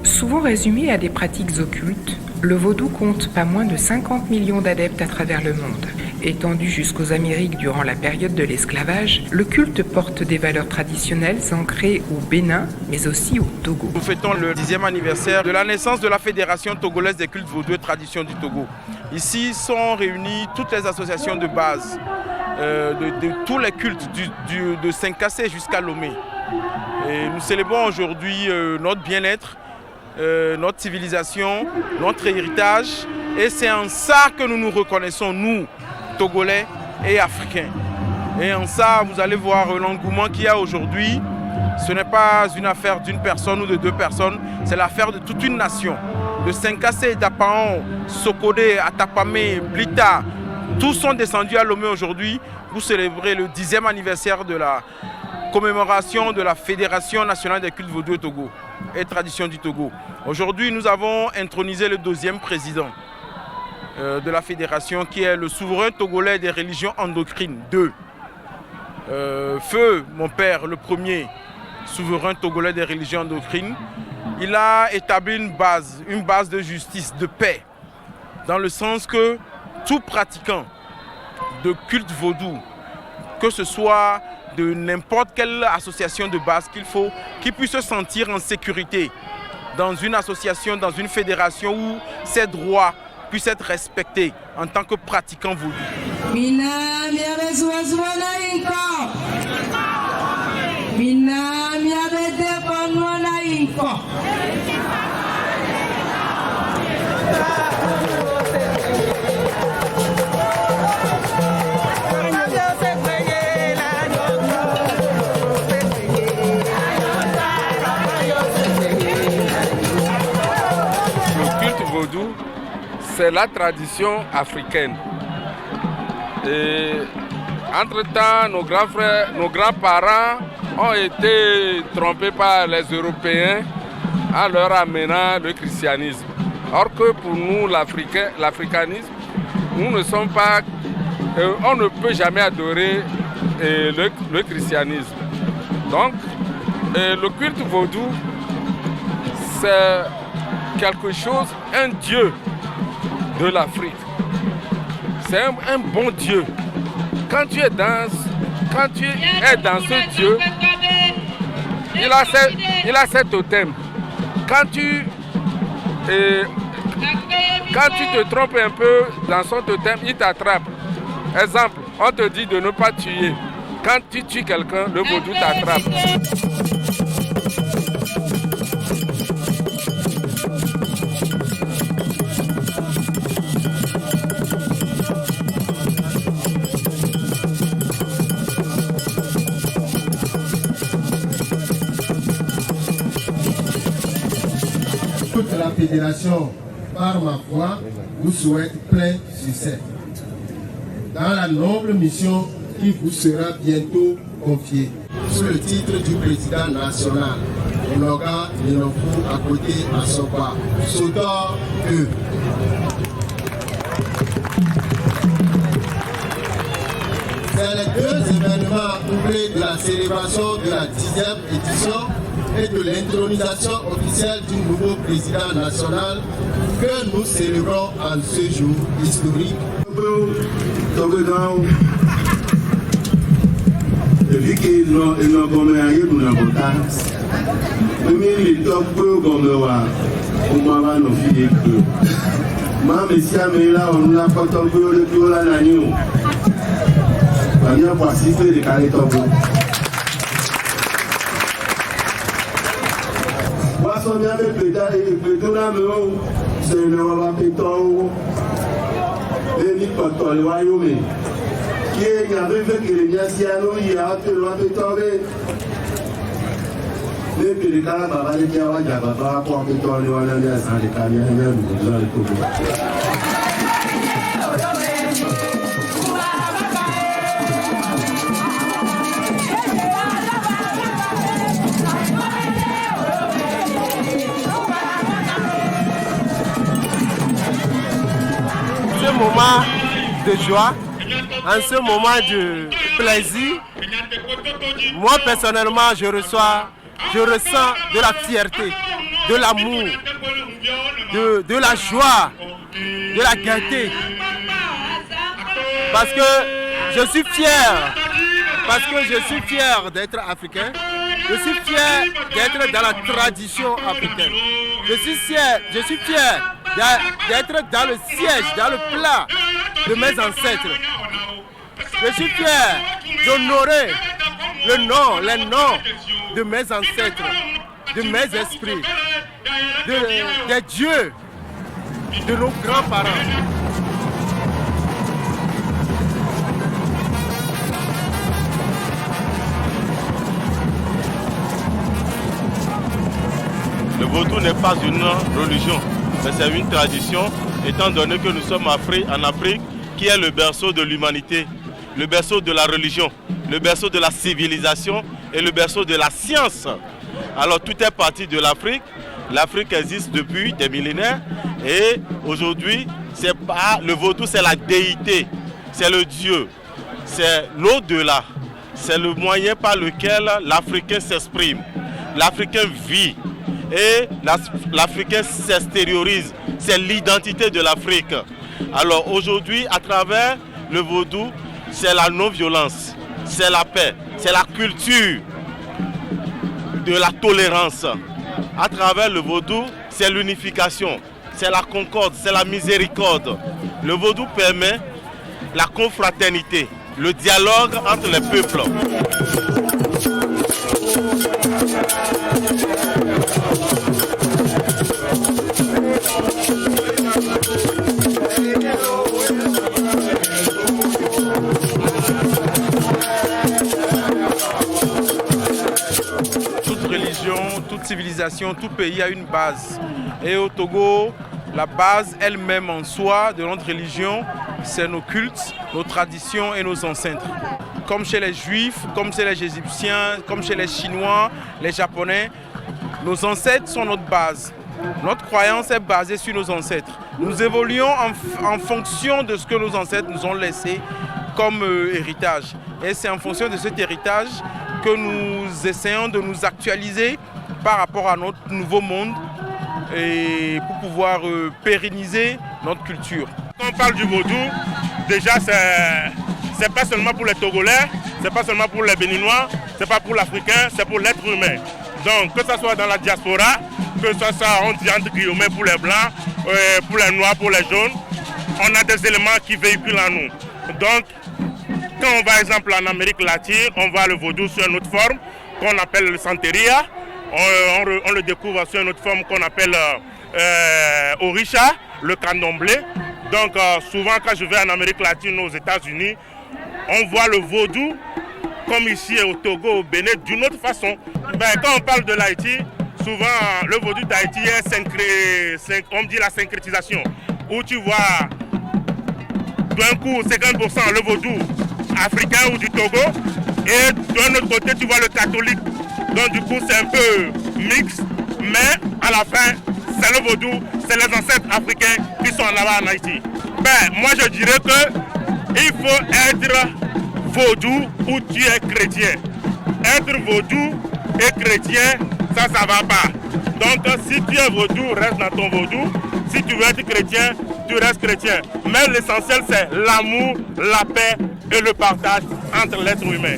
Souvent résumé à des pratiques occultes, le vaudou compte pas moins de 50 millions d'adeptes à travers le monde. Étendu jusqu'aux Amériques durant la période de l'esclavage, le culte porte des valeurs traditionnelles ancrées au Bénin, mais aussi au Togo. Nous fêtons le 10e anniversaire de la naissance de la Fédération togolaise des cultes vaudou et traditions du Togo. Ici sont réunies toutes les associations de base, de tous les cultes, de Saint-Cassé jusqu'à Lomé. Et nous célébrons aujourd'hui notre bien-être, notre civilisation, notre héritage. Et c'est en ça que nous nous reconnaissons, nous, Togolais et Africains. Et en ça, vous allez voir l'engouement qu'il y a aujourd'hui. Ce n'est pas une affaire d'une personne ou de deux personnes, c'est l'affaire de toute une nation. De Saint-Cassé, d'Apaon, Sokodé, Atapamé, Blita, tous sont descendus à Lomé aujourd'hui pour célébrer le 10e anniversaire de la commémoration de la Fédération nationale des cultes vaudou et Togo et traditions du Togo. Aujourd'hui, nous avons intronisé le 2e président de la fédération, qui est le souverain togolais des religions endocrines 2. Feu, mon père, le premier souverain togolais des religions endocrines, il a établi une base de justice, de paix, dans le sens que tout pratiquant de culte vaudou, que ce soit de n'importe quelle association de base qu'il puisse se sentir en sécurité dans une association, dans une fédération où ses droits puissent être respectés en tant que pratiquant vaudou. C'est la tradition africaine. Et entre-temps, nos grands frères, nos grands-parents ont été trompés par les Européens en leur amenant le christianisme. Or que pour nous, l'africanisme, nous ne sommes pas, on ne peut jamais adorer le christianisme. Donc, le culte vaudou, c'est quelque chose, un dieu de l'Afrique. C'est un bon Dieu. Quand tu es dans ce Dieu, il a ses totems. Quand tu te trompes un peu dans son totem, il t'attrape. Exemple, on te dit de ne pas tuer. Quand tu tues quelqu'un, le vaudou t'attrape. Toute la fédération, par ma foi, vous souhaite plein succès dans la noble mission qui vous sera bientôt confiée. Sous le titre du président national, Onoga Ninofu à côté à Sopa, Sodor 2. C'est les deux événements couplés de la célébration de la 10e édition et de l'intronisation officielle du nouveau président national que nous célébrons en ce jour historique. joie, en ce moment de plaisir. Moi personnellement, je ressens de la fierté, de l'amour, de la joie, de la gaieté. Parce que je suis fier d'être africain. Je suis fier d'être dans la tradition africaine. Je suis fier d'être dans le siège, dans le plat de mes ancêtres. Je suis fier d'honorer les noms de mes ancêtres, de mes esprits, des dieux, de nos grands-parents. Le vaudou n'est pas une religion, mais c'est une tradition, étant donné que nous sommes en Afrique, qui est le berceau de l'humanité, le berceau de la religion, le berceau de la civilisation et le berceau de la science. Alors tout est parti de l'Afrique. L'Afrique existe depuis des millénaires et aujourd'hui, le vaudou, c'est la déité, c'est le Dieu, c'est l'au-delà, c'est le moyen par lequel l'Africain s'exprime, l'Africain vit. Et l'Africain s'extériorise, c'est l'identité de l'Afrique. Alors aujourd'hui, à travers le vaudou, c'est la non-violence, c'est la paix, c'est la culture de la tolérance. À travers le vaudou, c'est l'unification, c'est la concorde, c'est la miséricorde. Le vaudou permet la confraternité, le dialogue entre les peuples. Toute religion, toute civilisation, tout pays a une base. Et au Togo, la base elle-même en soi de notre religion, c'est nos cultes, nos traditions et nos ancêtres. Comme chez les Juifs, comme chez les Égyptiens, comme chez les Chinois, les Japonais, nos ancêtres sont notre base. Notre croyance est basée sur nos ancêtres. Nous évoluons en fonction de ce que nos ancêtres nous ont laissé comme héritage. Et c'est en fonction de cet héritage que nous essayons de nous actualiser par rapport à notre nouveau monde et pour pouvoir pérenniser notre culture. Quand on parle du vaudou, déjà c'est pas seulement pour les Togolais, c'est pas seulement pour les Béninois, c'est pas pour l'Africain, c'est pour l'être humain. Donc que ce soit dans la diaspora, que ce soit on dit entre guillemets pour les blancs, pour les noirs, pour les jaunes, on a des éléments qui véhiculent en nous. Donc quand on va par exemple en Amérique latine, on voit le vaudou sur une autre forme qu'on appelle le santeria. On le découvre sur une autre forme qu'on appelle orisha, le candomblé. Donc souvent quand je vais en Amérique latine, aux États-Unis, on voit le vaudou comme ici au Togo, au Bénin, d'une autre façon. Quand on parle de l'Haïti, souvent le vaudou d'Haïti est on dit la syncrétisation, où tu vois d'un coup 50% le vaudou africain ou du Togo, et d'un autre côté tu vois le catholique. Donc du coup c'est un peu mixte, mais à la fin c'est le vaudou, c'est les ancêtres africains qui sont là-bas en Haïti. Moi je dirais que il faut être vaudou ou tu es chrétien. Être vaudou et chrétien, ça va pas. Donc si tu es vaudou, reste dans ton vaudou. Si tu veux être chrétien, tu restes chrétien. Mais l'essentiel c'est l'amour, la paix et le partage entre l'être humain.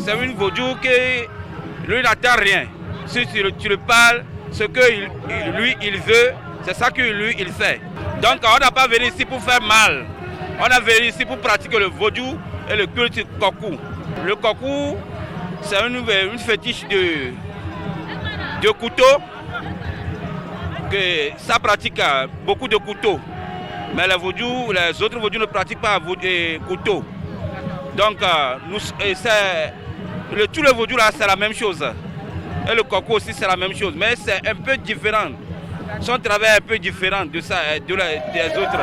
C'est une vaudou qui lui n'attend rien. Si tu le parles, ce que lui il veut, c'est ça que lui il fait. Donc on n'a pas venu ici pour faire mal. On est venu ici pour pratiquer le vaudou et le culte kokou. Le kokou, c'est une fétiche de couteau. Que ça pratique beaucoup de couteaux. Mais les autres vaudous ne pratiquent pas couteau. Donc, tous les vaudous là, c'est la même chose. Et le coco aussi, c'est la même chose. Mais c'est un peu différent. Son travail est un peu différent de ça, des autres.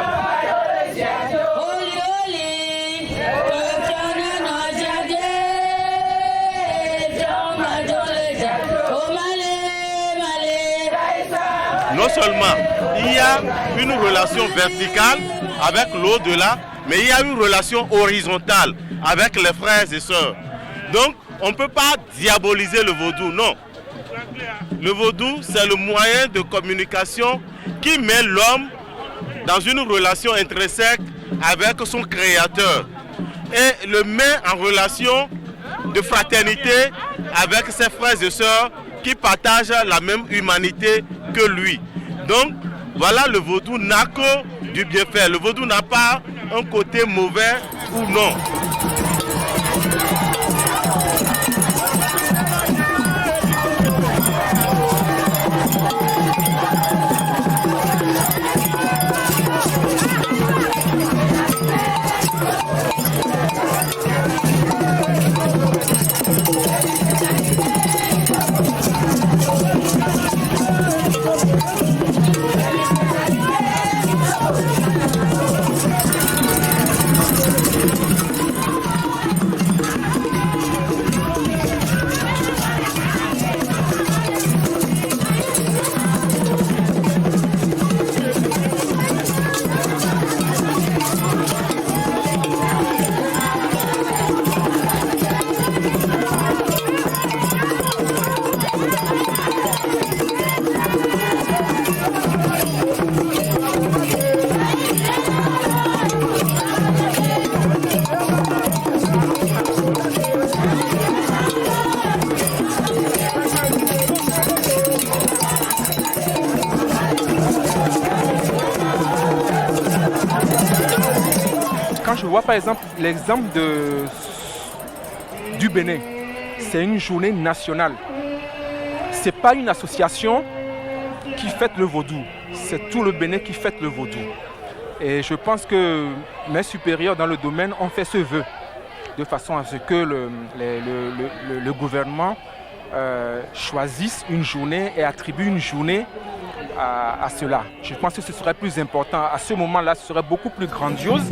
Non seulement il y a une relation verticale avec l'au-delà, mais il y a une relation horizontale avec les frères et sœurs. Donc, on ne peut pas diaboliser le vaudou, non. Le vaudou, c'est le moyen de communication qui met l'homme dans une relation intrinsèque avec son créateur et le met en relation de fraternité avec ses frères et sœurs qui partagent la même humanité que lui. Donc, voilà, le vaudou n'a que du bienfait. Le vaudou n'a pas un côté mauvais ou non. Quand je vois par exemple l'exemple du Bénin, c'est une journée nationale. Ce n'est pas une association qui fête le vaudou, c'est tout le Bénin qui fête le vaudou. Et je pense que mes supérieurs dans le domaine ont fait ce vœu, de façon à ce que le gouvernement choisisse une journée et attribue une journée à cela. Je pense que ce serait plus important. À ce moment-là, ce serait beaucoup plus grandiose.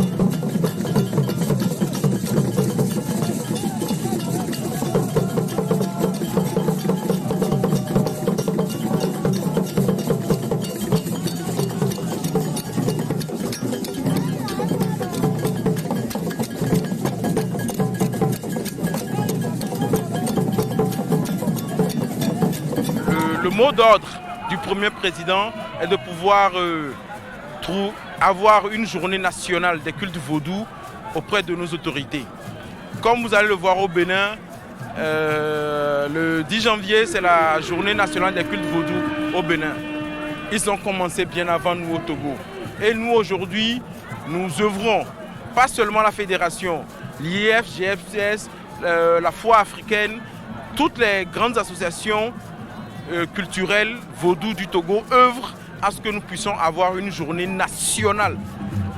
Le mot d'ordre du premier président est de pouvoir avoir une journée nationale des cultes vaudous auprès de nos autorités. Comme vous allez le voir au Bénin, le 10 janvier, c'est la journée nationale des cultes vaudous au Bénin. Ils ont commencé bien avant nous au Togo. Et nous, aujourd'hui, nous œuvrons, pas seulement la fédération, l'IF, GFCS, la foi africaine, toutes les grandes associations culturelles vaudou du Togo œuvrent à ce que nous puissions avoir une journée nationale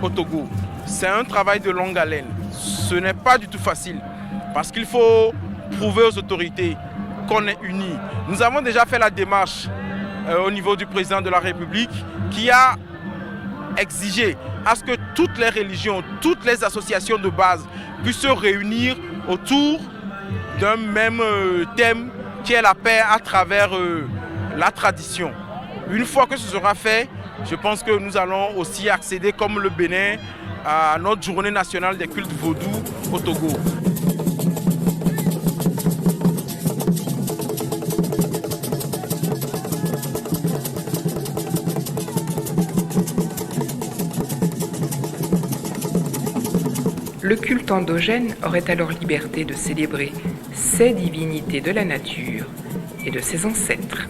au Togo. C'est un travail de longue haleine. Ce n'est pas du tout facile parce qu'il faut prouver aux autorités qu'on est unis. Nous avons déjà fait la démarche au niveau du président de la République qui a exigé à ce que toutes les religions, toutes les associations de base puissent se réunir autour d'un même thème qui est la paix à travers la tradition. Une fois que ce sera fait, je pense que nous allons aussi accéder comme le Bénin à notre journée nationale des cultes vaudous au Togo. Le culte endogène aurait alors liberté de célébrer ces divinités de la nature et de ses ancêtres.